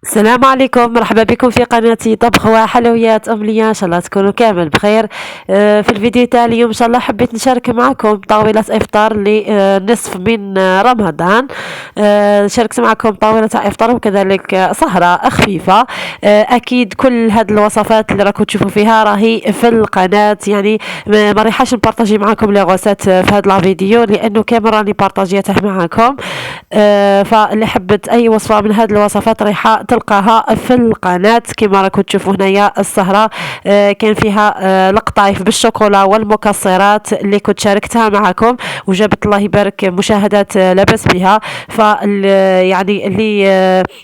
السلام عليكم، مرحبا بكم في قناتي طبخ وحلويات أمنية. إن شاء الله تكونوا كامل بخير. في الفيديو تاع اليوم إن شاء الله حبيت نشارك معكم طاولة إفطار لنصف من رمضان. شاركت معكم طاولة تاع إفطار وكذلك سهرة خفيفة. أكيد كل هاد الوصفات اللي راكم تشوفوا فيها راهي في القناة، يعني ما ريحاش نبارطاجي معكم لي غوسات في هاد لا فيديو لأنه كامل راني بارطاجيته معكم. فاللي حبت أي وصفة من هاد الوصفات ريحة تلقاها في القناة. كما راكم تشوفوا هنايا السهرة كان فيها القطايف بالشوكولا والمكسرات اللي كنت شاركتها معكم وجابت الله يبارك مشاهدات لاباس بها. ف يعني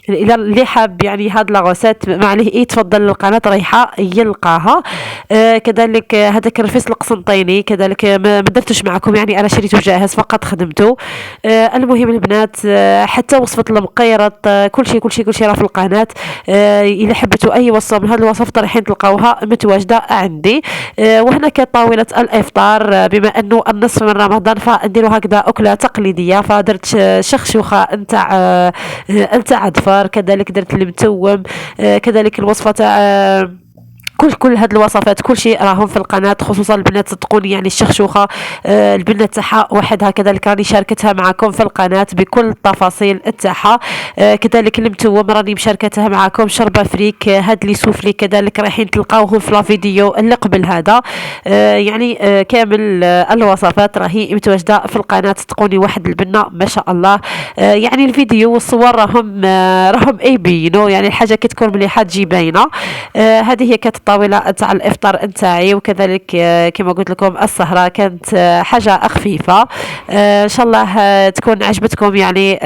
اللي حاب يعني هاد لاغوسات ما عليه يتفضل للقناة ريحة يلقاها. كذلك هذاك الرفيس القسنطيني كذلك ما درتوش معكم، يعني انا شريته جاهز فقط خدمته. المهم البنات، حتى وصفة المقيرط، كل شيء راه في القناة. إلا حبيتوا أي وصفة من هذه الوصفات رايحين تلقاوها متواجدة عندي. وهنا كانت طاولة الإفطار. بما أنه النصف من رمضان فنديروا هكذا أكلة تقليدية، فدرت شخشوخة نتاع عدفار، كذلك درت المتوم، كذلك الوصفة تاع كل هاد الوصفات كل شيء راهم في القناة، خصوصا البنات صدقوني يعني الشخشوخة البنات تاعها وحدها كذلك راني شاركتها معكم في القناة بكل التفاصيل تاعها. كذلك المتوم راني مشاركتها معكم، شربة فريك، هاد لي سوفلي كذلك رايحين تلقاوهم في لا فيديو اللي قبل هذا. يعني كامل الوصفات راهي متواجدة في القناة، صدقوني واحد البنة ما شاء الله. يعني الفيديو والصور راهم يبينوا، يعني الحاجة كي تكون مليحة تجي باينة. هذه هي كانت الطاولة تاع الافطار نتاعي، وكذلك كما قلت لكم السهرة كانت حاجة خفيفة. ان شاء الله تكون عجبتكم يعني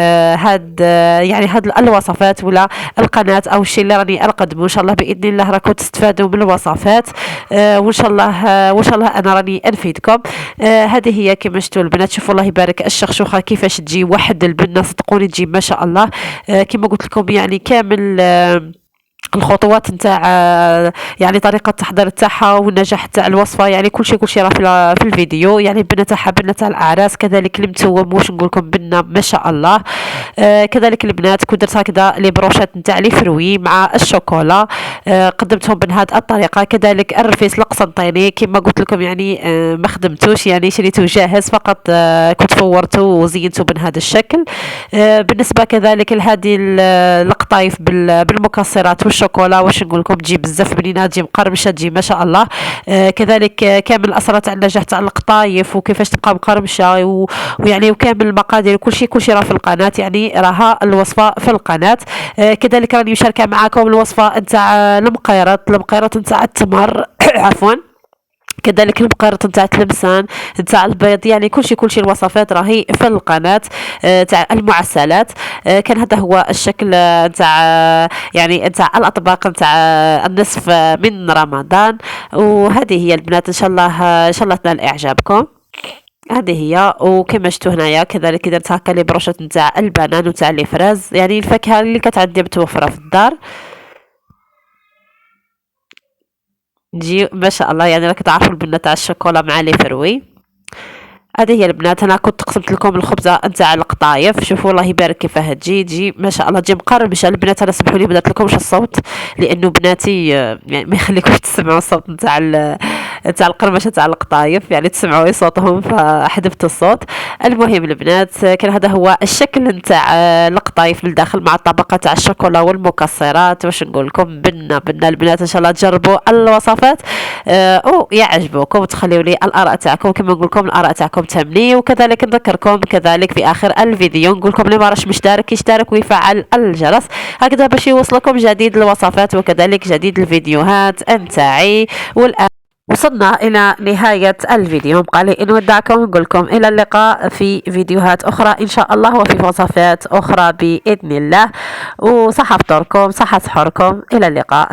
هاد الوصفات ولا القناة او الشيء اللي راني نقدمه. ان شاء الله باذن الله راكم تستفادوا من الوصفات. وان شاء الله انا راني نفيدكم. هذه هي كما شفتوا البنات، شوفوا الله يبارك الشخشوخة كيفاش تجي واحد البنة، صدقوني تجي ما شاء الله. كما قلت لكم يعني كامل الخطوات نتاع يعني طريقه التحضير تاعها والنجاح تاع الوصفه، يعني كل شيء راه في الفيديو. يعني البنه تاعها بنه تاع الاعراس، كذلك المتوم واش نقول لكم بنه ما شاء الله. كذلك البنات كنت درت هكذا لي بروشات نتاع لي فروي مع الشوكولا، قدمتهم بهذه الطريقه. كذلك الرفيس القسنطيني كما قلت لكم يعني ما خدمتوش، يعني شريته جاهز فقط، كنت فورته وزينته بهذا الشكل. بالنسبه كذلك لهذه القطايف بالمكسرات والشوكولا واش نقول لكم تجي بزاف بنينه، تجي مقرمشه، تجي ما شاء الله. كذلك كامل الاسرار تاع النجاح تاع القطايف وكيفاش تبقى مقرمشه ويعني وكامل المقادير كل شيء راه في القناه، يعني راها الوصفه في القناه. كذلك راني مشاركه معكم الوصفه نتاع المقيرط نتاع التمر عفوا، كذلك المقارنة نتاع التلمسان نتاع البيض، يعني كل شيء الوصفات راهي في القناة. تاع المعسلات. كان هذا هو الشكل نتاع يعني نتاع الأطباق نتاع النصف من رمضان. وهذه هي البنات، إن شاء الله تنال إعجابكم. هذه هي، وكما شفتوا هنايا كذلك درت هكا لي بروشات نتاع البنان وتاع لي فرز، يعني الفاكهة اللي كتعدي متوفرة في الدار تجي ما شاء الله. يعني راك تعرفوا البنة تاع الشوكولا مع لي فروي. هذه هي البنات، انا كنت قسمت لكم الخبزه نتاع القطايف، شوفوا الله يبارك كيفاه تجي ما شاء الله، تجي مقرمشه البنات. انا سمحوا لي بدات لكمش الصوت لانه بناتي يعني ما يخليكمش تسمعوا الصوت نتاع القرمشه تاع القطايف، يعني تسمعوا صوتهم فحذفت الصوت. المهم البنات، كان هذا هو الشكل نتاع القطايف من الداخل مع الطبقه تاع الشوكولا والمكسرات. واش نقول لكم بنه البنات، ان شاء الله تجربوا الوصفات ويعجبوكم وتخليوا لي الاراء تاعكم. كما نقول لكم الاراء تاعكم تهمني، وكذلك نذكركم كذلك في اخر الفيديو نقول لكم اللي ما راش مشترك يشترك ويفعل الجرس هكذا باش يوصلكم جديد الوصفات وكذلك جديد الفيديوهات نتاعي. والان وصلنا إلى نهاية الفيديو، بقى لي نودعكم ونقول لكم إلى اللقاء في فيديوهات أخرى إن شاء الله وفي وصفات أخرى بإذن الله. وصحة فطوركم، صحة سحوركم، إلى اللقاء.